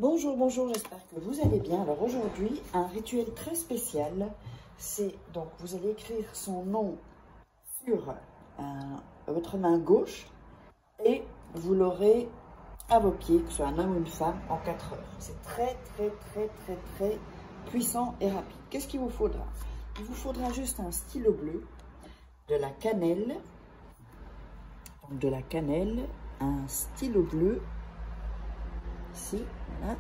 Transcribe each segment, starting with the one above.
Bonjour, bonjour, j'espère que vous allez bien. Alors aujourd'hui, un rituel très spécial. C'est donc, vous allez écrire son nom sur votre main gauche et vous l'aurez à vos pieds, que ce soit un homme ou une femme, en 4 heures. C'est très puissant et rapide. Qu'est-ce qu'il vous faudra? Il vous faudra juste un stylo bleu, de la cannelle, un stylo bleu, ici, voilà,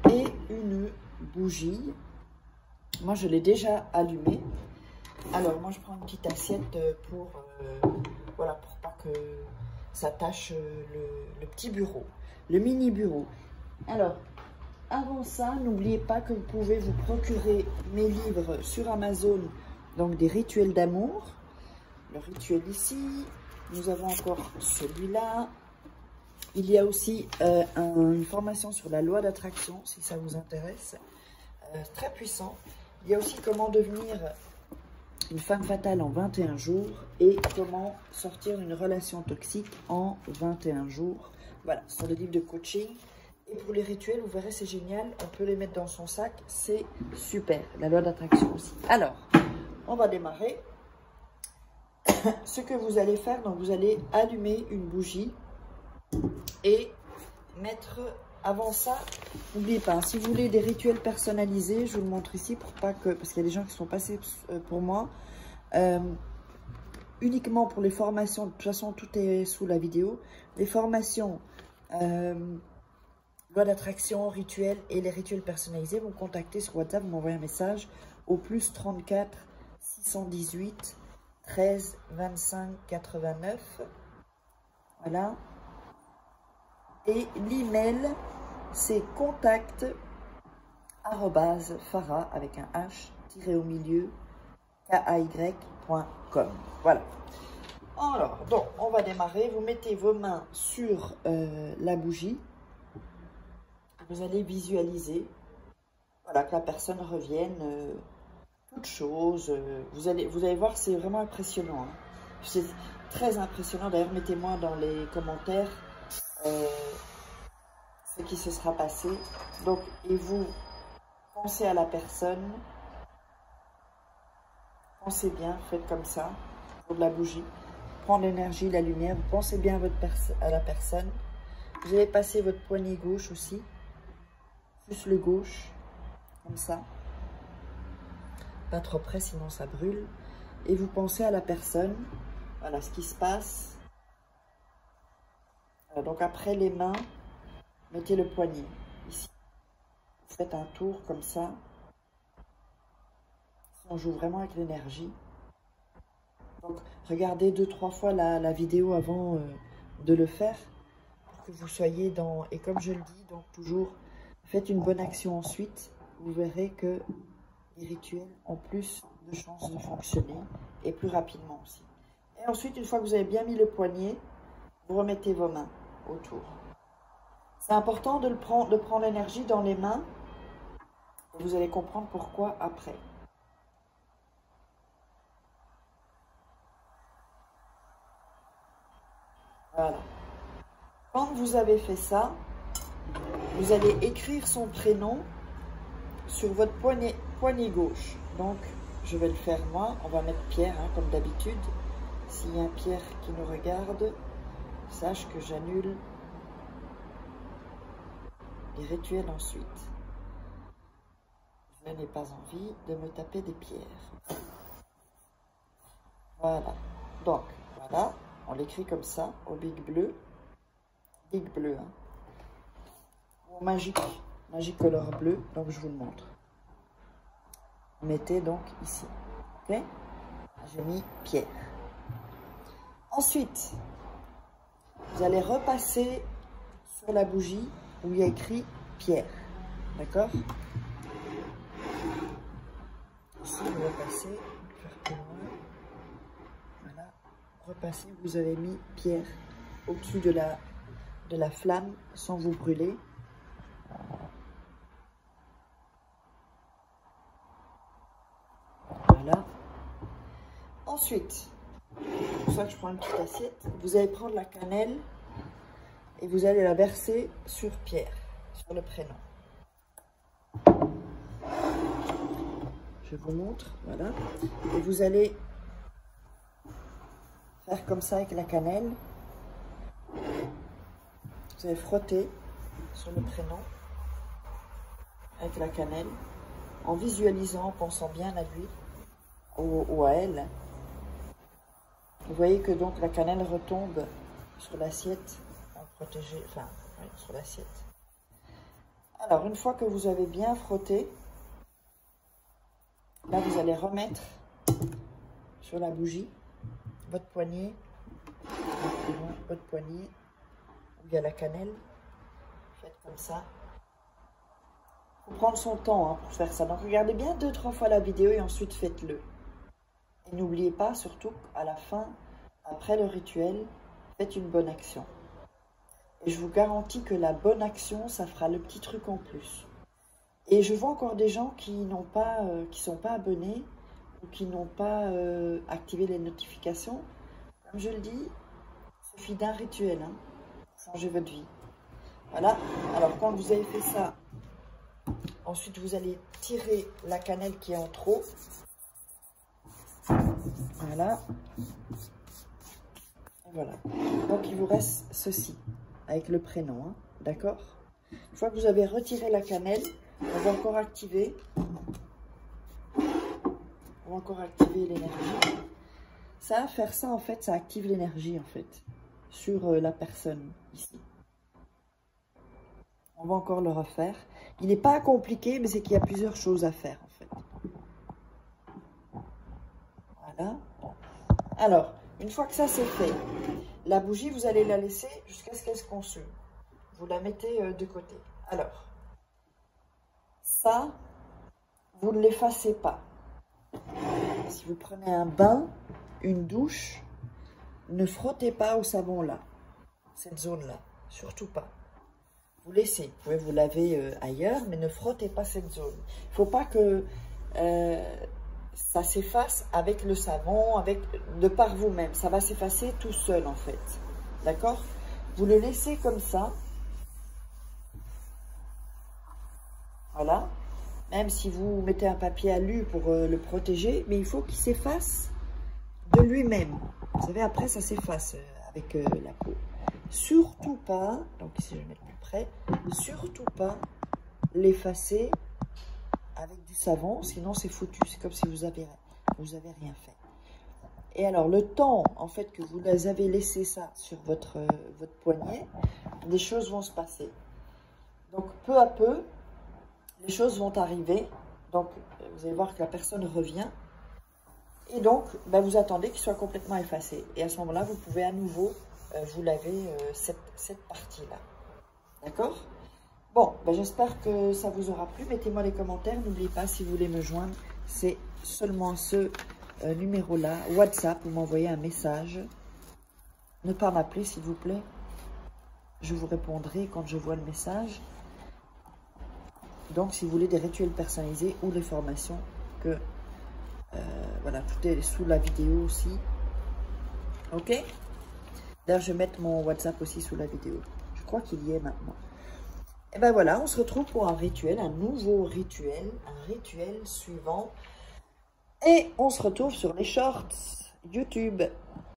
et une bougie. Moi, je l'ai déjà allumée. Alors, moi, je prends une petite assiette voilà, pour pas que ça tâche le petit bureau, le mini bureau. Alors, avant ça, n'oubliez pas que vous pouvez vous procurer mes livres sur Amazon, donc des rituels d'amour. Le rituel ici, nous avons encore celui-là. Il y a aussi une formation sur la loi d'attraction, si ça vous intéresse, très puissant. Il y a aussi comment devenir une femme fatale en 21 jours et comment sortir d'une relation toxique en 21 jours. Voilà, ce sont des livres de coaching. Et pour les rituels, vous verrez, c'est génial. On peut les mettre dans son sac, c'est super. La loi d'attraction aussi. Alors, on va démarrer. Ce que vous allez faire, donc vous allez allumer une bougie et mettre, avant ça, n'oubliez pas, hein, si vous voulez des rituels personnalisés, je vous le montre ici pour pas que, parce qu'il y a des gens qui sont passés pour moi, uniquement pour les formations, de toute façon tout est sous la vidéo, les formations loi d'attraction, rituels et les rituels personnalisés, vous me contactez sur WhatsApp, vous m'envoyez un message au plus 34 618 13 25 89, voilà. Et l'email, c'est contact @farah avec un H tiré au milieu kay.com. Voilà. Alors, donc, on va démarrer. Vous mettez vos mains sur la bougie. Vous allez visualiser, voilà, que la personne revienne, toute chose. Vous allez voir, c'est vraiment impressionnant. Hein. C'est très impressionnant. D'ailleurs, mettez-moi dans les commentaires ce qui se sera passé. Donc, et vous pensez à la personne, pensez bien, faites comme ça, pour de la bougie, prendre l'énergie, la lumière, vous pensez bien à la personne. Vous allez passer votre poignet gauche aussi, plus le gauche, comme ça, pas trop près sinon ça brûle, et vous pensez à la personne, voilà ce qui se passe. Donc après les mains, mettez le poignet ici. Vous faites un tour comme ça. On joue vraiment avec l'énergie. Donc regardez 2-3 fois la vidéo avant de le faire. Pour que vous soyez dans... Et comme je le dis, donc toujours, faites une bonne action ensuite. Vous verrez que les rituels ont plus de chances de fonctionner. Et plus rapidement aussi. Et ensuite, une fois que vous avez bien mis le poignet, vous remettez vos mains autour. C'est important de prendre l'énergie dans les mains. Et vous allez comprendre pourquoi après. Voilà. Quand vous avez fait ça, vous allez écrire son prénom sur votre poignet gauche. Donc, je vais le faire moi. On va mettre Pierre, hein, comme d'habitude. S'il y a un Pierre qui nous regarde, sache que j'annule les rituels ensuite. Je n'ai pas envie de me taper des pierres. Voilà. Donc, voilà. On l'écrit comme ça, au big bleu. Big bleu, hein. Ou magique color bleu. Donc, je vous le montre. Mettez donc ici. Ok? J'ai mis Pierre. Ensuite, vous allez repasser sur la bougie où il y a écrit Pierre. D'accord? Ici, vous repassez, faire plus loin. Voilà. Repassez, vous avez mis Pierre au-dessus de la flamme sans vous brûler. Voilà. Ensuite, c'est pour ça que je prends une petite assiette. Vous allez prendre la cannelle et vous allez la verser sur Pierre, sur le prénom. Je vous montre, voilà. Et vous allez faire comme ça avec la cannelle. Vous allez frotter sur le prénom avec la cannelle, en visualisant, en pensant bien à lui ou à elle. Vous voyez que donc la cannelle retombe sur l'assiette, protégée, enfin, oui, sur l'assiette. Alors, une fois que vous avez bien frotté, là, vous allez remettre sur la bougie votre poignet, votre poignet, où il y a la cannelle. Faites comme ça. Il faut prendre son temps hein, pour faire ça. Donc, regardez bien 2-3 fois la vidéo et ensuite faites-le. Et n'oubliez pas, surtout, à la fin, après le rituel, faites une bonne action. Et je vous garantis que la bonne action, ça fera le petit truc en plus. Et je vois encore des gens qui n'ont pas, qui sont pas abonnés ou qui n'ont pas activé les notifications. Comme je le dis, il suffit d'un rituel, hein, pour changer votre vie. Voilà. Alors quand vous avez fait ça, ensuite vous allez tirer la cannelle qui est en trop. Voilà. Et voilà. Donc il vous reste ceci. Avec le prénom, hein, d'accord? Une fois que vous avez retiré la cannelle, on va encore activer. On va encore activer l'énergie. Ça, faire ça, en fait, ça active l'énergie, en fait, sur la personne, ici. On va encore le refaire. Il n'est pas compliqué, mais c'est qu'il y a plusieurs choses à faire, en fait. Voilà. Alors, une fois que ça, c'est fait, la bougie, vous allez la laisser jusqu'à ce qu'elle se consume. Vous la mettez de côté. Alors, ça, vous ne l'effacez pas. Si vous prenez un bain, une douche, ne frottez pas au savon là, cette zone-là, surtout pas. Vous laissez, vous pouvez vous laver ailleurs, mais ne frottez pas cette zone. Il ne faut pas que ça s'efface avec le savon, de par vous-même. Ça va s'effacer tout seul en fait. D'accord? Vous le laissez comme ça. Voilà. Même si vous mettez un papier alu pour le protéger, mais il faut qu'il s'efface de lui-même. Vous savez, après ça s'efface avec la peau. Surtout pas, donc ici je vais mettre plus près, surtout pas l'effacer avec du savon, sinon c'est foutu. C'est comme si vous avez rien fait. Et alors, le temps, en fait, que vous avez laissé ça sur votre poignet, des choses vont se passer. Donc, peu à peu, les choses vont arriver. Donc, vous allez voir que la personne revient. Et donc, ben, vous attendez qu'il soit complètement effacé. Et à ce moment-là, vous pouvez à nouveau vous laver cette partie-là. D'accord? Bon, ben, j'espère que ça vous aura plu. Mettez-moi les commentaires. N'oubliez pas, si vous voulez me joindre, c'est seulement ce numéro-là, WhatsApp, vous m'envoyez un message. Ne pas m'appeler, s'il vous plaît. Je vous répondrai quand je vois le message. Donc, si vous voulez des rituels personnalisés ou des formations, voilà, tout est sous la vidéo aussi. Ok? D'ailleurs, je vais mettre mon WhatsApp aussi sous la vidéo. Je crois qu'il y est maintenant. Et ben voilà, on se retrouve pour un rituel, un nouveau rituel, un rituel suivant. Et on se retrouve sur les shorts YouTube.